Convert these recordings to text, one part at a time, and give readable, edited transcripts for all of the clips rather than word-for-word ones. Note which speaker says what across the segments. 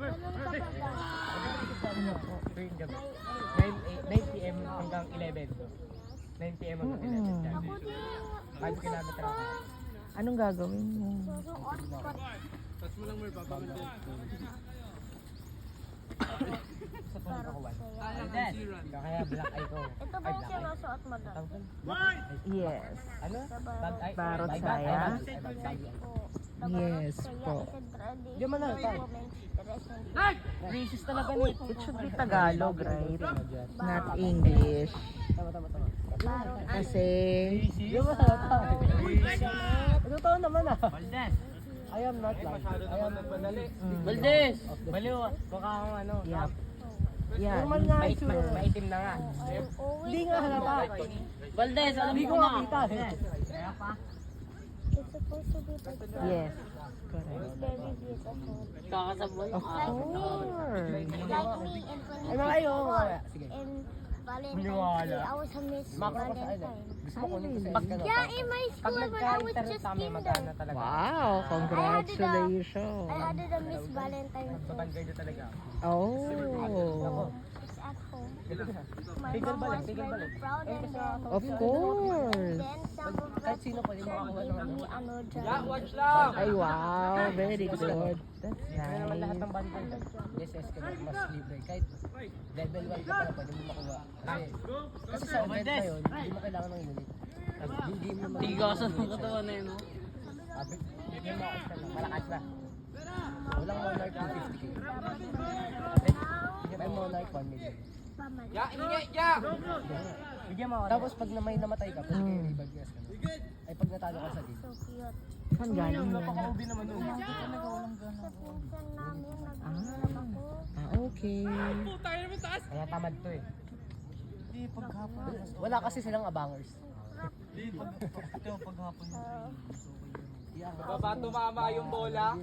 Speaker 1: Ano po?
Speaker 2: Tuwing gabi. 9 p.m. hanggang 11. 9 p.m. hanggang 11. dyan. 5 kilometer ako.
Speaker 1: Anong gagawin mo?
Speaker 3: Touch mo lang mo, papamanda.
Speaker 2: Sa phone ako, one. Kaya black eye ko.
Speaker 4: Ito ba yung sinusuot mo doon?
Speaker 1: Yes.
Speaker 2: Ano? Bag eye?
Speaker 1: Barot
Speaker 2: Bag eye?
Speaker 1: saya?
Speaker 2: Bag eye.
Speaker 1: Yes po.
Speaker 2: Di man lang, tay. Racist talaga ni.
Speaker 1: It should be Tagalog, right? Not English.
Speaker 2: Tama.
Speaker 1: Kasi,
Speaker 2: Di ba halata? Ito tao naman ah.
Speaker 3: Valdez!
Speaker 2: I am not like. I am nagmadali.
Speaker 3: Valdez!
Speaker 2: Baliw ah. Baka akong ano.
Speaker 1: yeah. Yeah,
Speaker 2: Normal nga itsura. Maitim na nga. Hindi nga halata.
Speaker 3: Valdez, alam
Speaker 2: Hindi
Speaker 3: mo
Speaker 2: ko
Speaker 3: na!
Speaker 2: makita.
Speaker 4: It's supposed to be like that.
Speaker 1: yes. Correct.
Speaker 4: It's very beautiful.
Speaker 3: Kakasabay.
Speaker 1: Of course.
Speaker 4: Like me in
Speaker 2: Ay mga ayo. Sige.
Speaker 4: in Valentine's
Speaker 2: Maniwala.
Speaker 4: Day, I was a Miss
Speaker 2: Makro pa sa ano.
Speaker 4: Valentine.
Speaker 2: Gusto mo kunin kasi.
Speaker 4: Yeah, in my
Speaker 2: Pag
Speaker 4: school when I was
Speaker 2: nagka-internet
Speaker 4: just
Speaker 2: kami, magana
Speaker 4: kinder.
Speaker 2: talaga.
Speaker 1: Wow, congratulations.
Speaker 4: I added a Miss Valentine too.
Speaker 2: Babangay na talaga.
Speaker 1: Oh.
Speaker 4: It's at home. My
Speaker 2: Tigil
Speaker 4: mom
Speaker 2: balik,
Speaker 4: was
Speaker 2: tigil
Speaker 4: very
Speaker 2: balik.
Speaker 4: proud and then
Speaker 1: Of course.
Speaker 4: then some of
Speaker 2: Kahit
Speaker 4: us
Speaker 2: sino pwede makakuha ng ano.
Speaker 4: me ano dyan.
Speaker 3: Watch lang!
Speaker 1: Ay, wow. Very good. That's
Speaker 2: Kaya naman lahat
Speaker 1: nice.
Speaker 2: ng bundle. Yes, ka na mas libre. Kahit level 1 ka pala, pwede mo makuha. Kasi sa event na yun, hindi mo kailangan ng unit. Yung game naman.
Speaker 3: Tigasan ng katawan na yun, no?
Speaker 2: Sabi, yung malakas ka lang. Malakas na. Walang Monarch 250k. May Monarch 1 million.
Speaker 3: Ya, ingay, ya!
Speaker 2: Bigyan mo ako. Tapos pag na may namatay ka, pwede kayo revive gas ka na. Ay pag natalo ka sa game.
Speaker 4: So cute.
Speaker 1: Saan galing yan?
Speaker 2: Napaka-OB naman nun.
Speaker 4: Sa pinsan namin, nag-inom ako.
Speaker 1: Okay.
Speaker 2: Kaya tamad to eh. Wala kasi silang abangers.
Speaker 3: Baba tumama yung bola.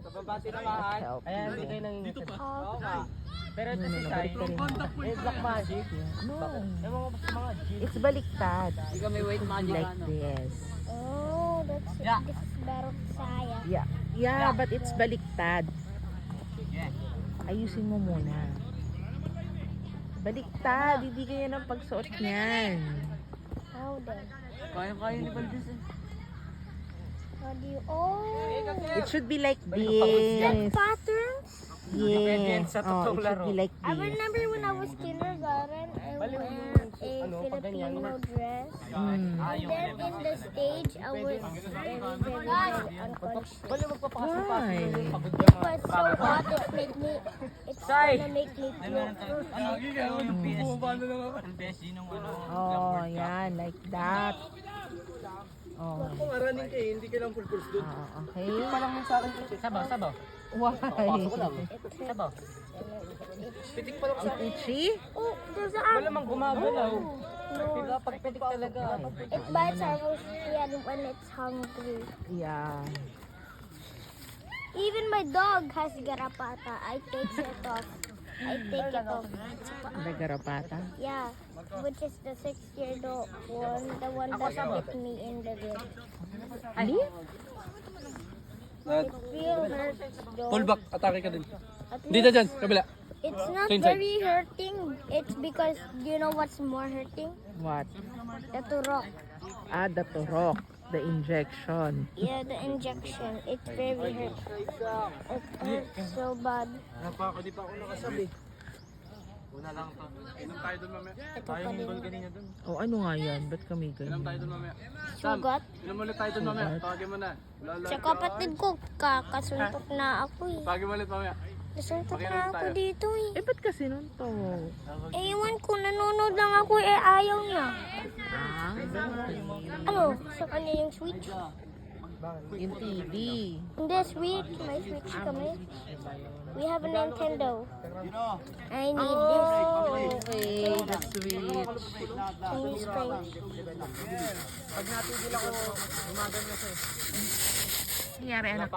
Speaker 3: Sa baba tinamaan.
Speaker 1: Help.
Speaker 2: Kaya hindi kayo nangingit.
Speaker 3: Oo nga.
Speaker 2: Pero ito si Sai, Black Magic.
Speaker 1: No.
Speaker 2: Yung mga G.
Speaker 1: It's baliktad.
Speaker 3: Hindi kami white magic,
Speaker 1: Like
Speaker 3: ano?
Speaker 1: this.
Speaker 4: Oh, that's
Speaker 3: Yeah.
Speaker 4: this is Barok Saya.
Speaker 1: Yeah. Yeah, but it's baliktad. Ayusin mo muna. Baliktad. Hindi kaya ng pagsuot niyan.
Speaker 4: How then?
Speaker 3: Kaya ni Valdez eh.
Speaker 4: How do you? Oh,
Speaker 1: It should be like
Speaker 4: that
Speaker 1: this.
Speaker 4: patterns.
Speaker 2: Depende yan
Speaker 1: Yes.
Speaker 2: sa
Speaker 1: Oh,
Speaker 2: totoong
Speaker 1: it should
Speaker 2: laro.
Speaker 1: be like
Speaker 4: I
Speaker 1: this.
Speaker 4: remember when I was kindergarten, I
Speaker 2: Baliw
Speaker 4: wear
Speaker 2: yung
Speaker 4: a
Speaker 2: ano, pag ganyan.
Speaker 4: Filipino dress.
Speaker 1: Mm.
Speaker 4: And then in the stage, I was very unconscious.
Speaker 2: Bali magpapakasupa.
Speaker 1: Why?
Speaker 2: Pagod
Speaker 4: It was so hot, it made me, it's gonna make me puke.
Speaker 1: Oh, yan. Like that. Oh.
Speaker 3: Kung aranin kayo, hindi ka lang full course doon.
Speaker 1: Okay.
Speaker 2: Palang mo sa akin. Sabaw.
Speaker 1: Why?
Speaker 2: Pasok ko lang. Sabaw.
Speaker 3: Pitik pa lang sa akin.
Speaker 1: Itchy?
Speaker 4: Oh, there's a
Speaker 2: Wala mang gumagalaw.
Speaker 4: No,
Speaker 2: Pag pitik talaga.
Speaker 4: it bites our skin when it's hungry.
Speaker 1: Yeah.
Speaker 4: Even my dog has garapata. I take it off.
Speaker 1: The garapata.
Speaker 4: Yeah, which is the 6-year-old one, the one that bit me in the rib.
Speaker 1: Ali?
Speaker 4: It real hurts though.
Speaker 3: Pull back, atake ka din.
Speaker 4: At
Speaker 3: Dito
Speaker 4: least
Speaker 3: dyan, kabila.
Speaker 4: it's not
Speaker 3: Inside.
Speaker 4: very hurting. It's because, do you know what's more hurting?
Speaker 1: What?
Speaker 4: The turok.
Speaker 1: Ah, the turok. The injection.
Speaker 4: Yeah, the injection. It's very hurt. It hurts so bad.
Speaker 3: Hindi pa ako nakasabi. Una lang to. Inom tayo doon mamaya.
Speaker 4: Ito pa din.
Speaker 3: Kanina doon.
Speaker 1: Oh, ano nga yan? Ba't kami
Speaker 3: Inom tayo
Speaker 1: ganyan?
Speaker 3: doon mamaya.
Speaker 4: Sugat.
Speaker 3: Inom ulit tayo doon mamaya. Tawagin mo na.
Speaker 4: Sa kapatid ko, kakasuntok na ako eh.
Speaker 3: Tawagin mo ulit mamaya.
Speaker 4: Nasuntok na ako dito eh.
Speaker 1: Eh, ba't kasi nun to?
Speaker 4: Ewan ko, nanonood lang ako eh, ayaw niya.
Speaker 1: Ah,
Speaker 4: Ano, sa kanya yung switch?
Speaker 1: yung TV.
Speaker 4: Hindi, switch. May switch kami. We have a Nintendo. I need this.
Speaker 1: Oh, okay. The switch.
Speaker 4: Can you spray?
Speaker 2: Pag natigil ako, gumaganyan siya.
Speaker 1: Nangyari, anak.